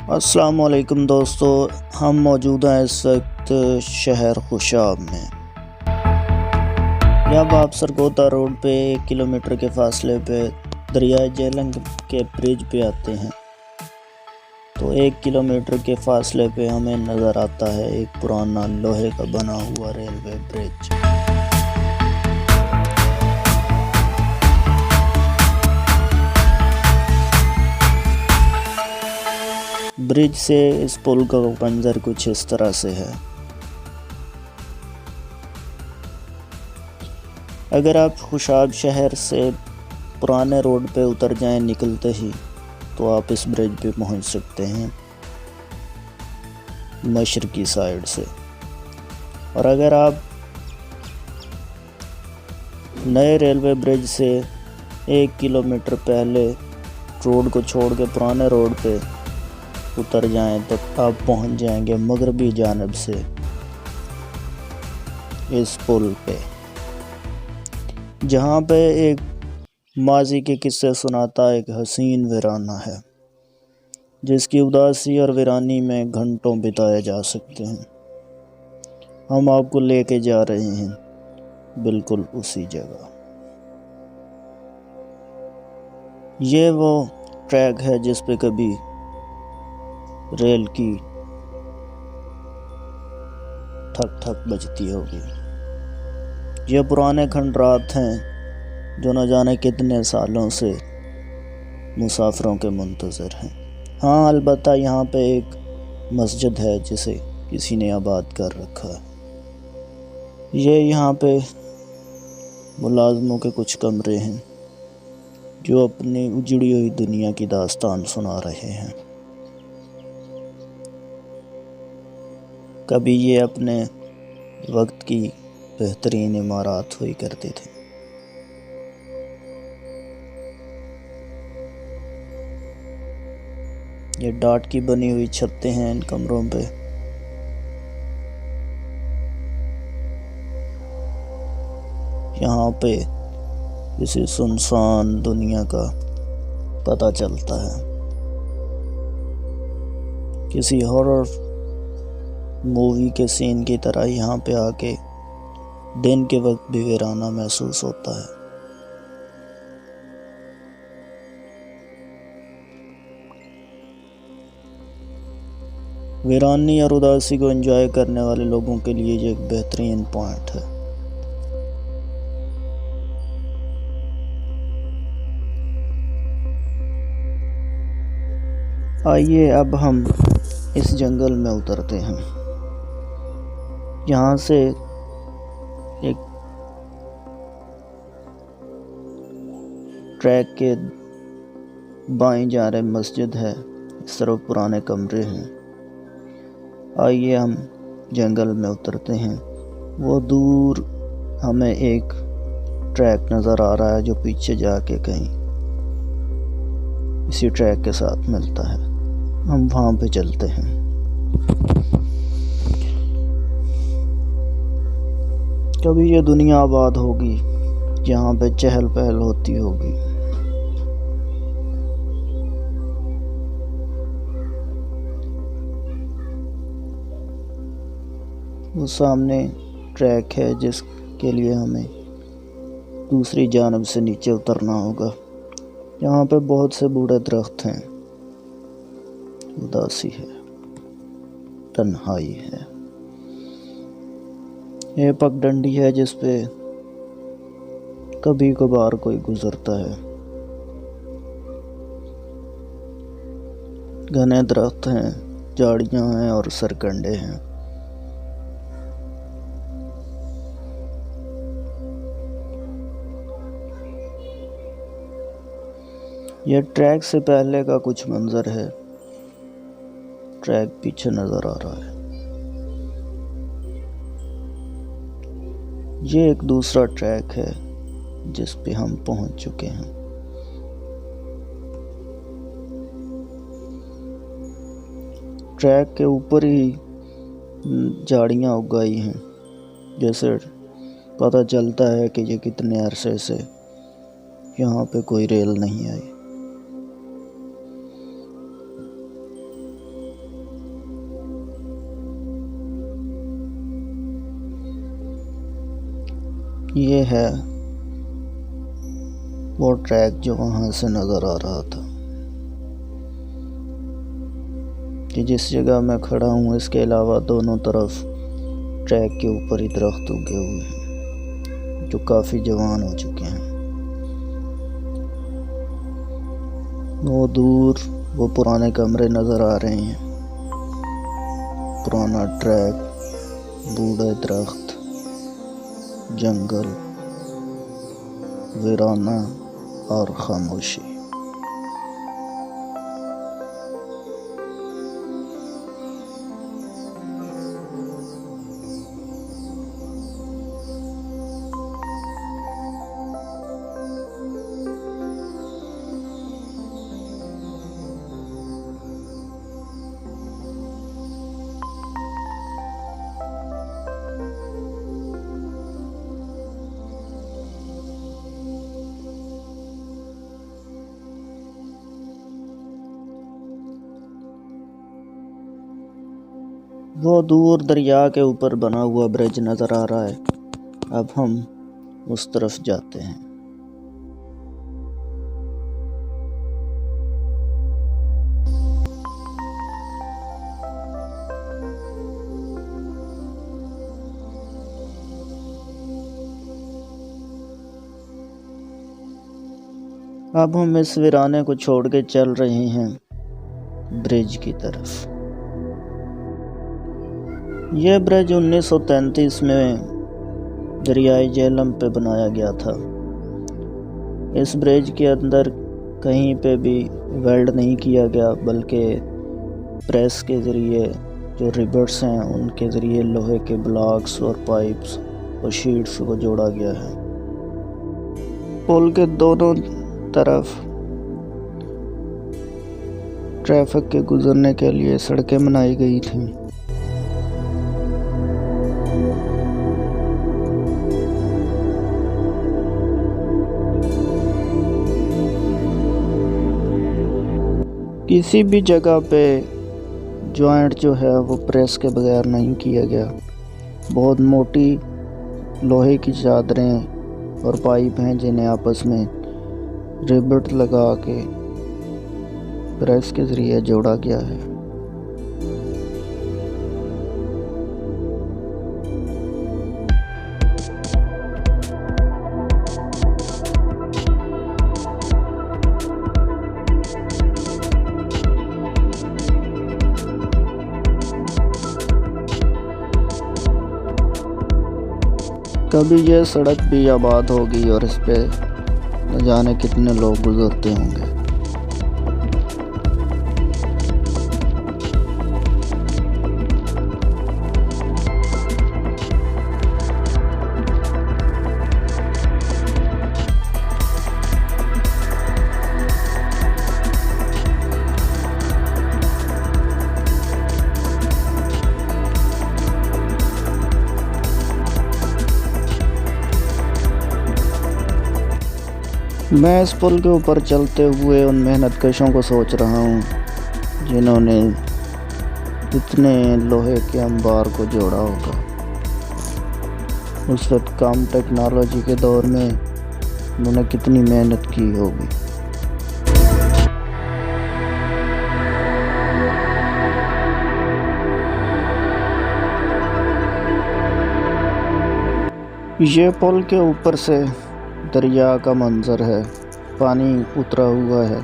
अस्सलाम वालेकुम दोस्तों, हम मौजूद हैं इस वक्त शहर खुशाब में। जब आप सरगोदा रोड पे 1 किलोमीटर के फासले पे दरियाए जेहलम के ब्रिज पे आते हैं तो 1 किलोमीटर के फासले पे हमें नज़र आता है एक पुराना लोहे का बना हुआ रेलवे ब्रिज। ब्रिज से इस पुल का मंजर कुछ इस तरह से है। अगर आप खुशाब शहर से पुराने रोड पे उतर जाएं निकलते ही तो आप इस ब्रिज पे पहुंच सकते हैं मशरकी साइड से। और अगर आप नए रेलवे ब्रिज से 1 किलोमीटर पहले रोड को छोड़ के पुराने रोड पे उतर जाएं तो आप पहुंच जाएंगे मगरबी जानब से इस पुल पे, जहां पे एक माजी के किस्से सुनाता एक हसीन वीराना है जिसकी उदासी और वीरानी में घंटों बिताए जा सकते हैं। हम आपको लेके जा रहे हैं बिल्कुल उसी जगह। ये वो ट्रैक है जिस पे कभी रेल की ठक ठक बजती होगी। ये पुराने खंडरात हैं जो न जाने कितने सालों से मुसाफिरों के मुंतज़र हैं। हाँ, अलबत्ता यहाँ पे एक मस्जिद है जिसे किसी ने आबाद कर रखा है। ये यहाँ पे मुलाज़मों के कुछ कमरे हैं जो अपनी उजड़ी हुई दुनिया की दास्तान सुना रहे हैं। कभी ये अपने वक्त की बेहतरीन इमारत हुई करते थे। ये डाट की बनी हुई छतें हैं इन कमरों पे। यहाँ पे किसी सुनसान दुनिया का पता चलता है। किसी हॉरर मूवी के सीन की तरह यहाँ पे आके दिन के वक्त भी वीराना महसूस होता है। वीरानी और उदासी को एंजॉय करने वाले लोगों के लिए ये एक बेहतरीन पॉइंट है। आइए अब हम इस जंगल में उतरते हैं। यहाँ से एक ट्रैक के बाएं जाने मस्जिद है, इस तरफ पुराने कमरे हैं। आइए हम जंगल में उतरते हैं। वो दूर हमें एक ट्रैक नज़र आ रहा है जो पीछे जाके कहीं इसी ट्रैक के साथ मिलता है। हम वहाँ पे चलते हैं। कभी ये दुनिया आबाद होगी जहाँ पे चहल पहल होती होगी। वो सामने ट्रैक है जिसके लिए हमें दूसरी जानब से नीचे उतरना होगा। यहाँ पे बहुत से बूढ़े दरख्त हैं, उदासी है, तन्हाई है। ये पगडंडी है जिस पे कभी कभार कोई गुजरता है। घने दरख्त हैं, झाड़ियाँ हैं और सरकंडे हैं। यह ट्रैक से पहले का कुछ मंजर है। ट्रैक पीछे नज़र आ रहा है। ये एक दूसरा ट्रैक है जिस पे हम पहुंच चुके हैं। ट्रैक के ऊपर ही झाड़ियाँ उगाई हैं, जैसे पता चलता है कि ये कितने अरसे से यहाँ पे कोई रेल नहीं आई। ये है वो ट्रैक जो वहाँ से नज़र आ रहा था कि जिस जगह मैं खड़ा हूँ। इसके अलावा दोनों तरफ ट्रैक के ऊपर ही दरख्त उगे हुए हैं जो काफ़ी जवान हो चुके हैं। वो दूर वो पुराने कमरे नज़र आ रहे हैं, पुराना ट्रैक, बूढ़े दरख्त, जंगल, वीराना और खामोशी। वो दूर दरिया के ऊपर बना हुआ ब्रिज नज़र आ रहा है। अब हम उस तरफ जाते हैं। अब हम इस वीराने को छोड़ के चल रहे हैं ब्रिज की तरफ। यह ब्रिज 1933 में दरियाई झेलम पे बनाया गया था। इस ब्रिज के अंदर कहीं पे भी वेल्ड नहीं किया गया, बल्कि प्रेस के ज़रिए जो रिबर्स हैं उनके ज़रिए लोहे के ब्लॉक्स और पाइप्स और शीट्स को जोड़ा गया है। पुल के दोनों तरफ ट्रैफिक के गुजरने के लिए सड़कें बनाई गई थीं। किसी भी जगह पे जॉइंट जो है वो प्रेस के बगैर नहीं किया गया। बहुत मोटी लोहे की चादरें और पाइप हैं जिन्हें आपस में रिबट लगा के प्रेस के ज़रिए जोड़ा गया है। कभी यह सड़क भी आबाद होगी और इस पे न जाने कितने लोग गुजरते होंगे। मैं इस पुल के ऊपर चलते हुए उन मेहनतकशों को सोच रहा हूँ जिन्होंने इतने लोहे के अंबार को जोड़ा होगा। उस वक्त कम टेक्नोलॉजी के दौर में उन्होंने कितनी मेहनत की होगी। ये पुल के ऊपर से दरिया का मंजर है, पानी उतरा हुआ है।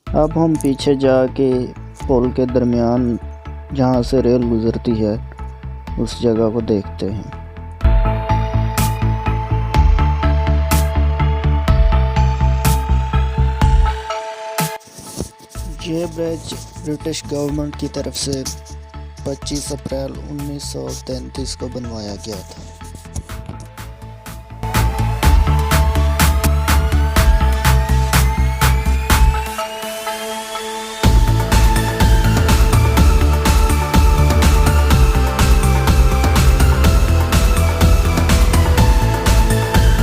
अब हम पीछे जाके पुल के दरमियान जहाँ से रेल गुजरती है उस जगह को देखते हैं। ये ब्रिज ब्रिटिश गवर्नमेंट की तरफ से 25 अप्रैल 1933 को बनवाया गया था।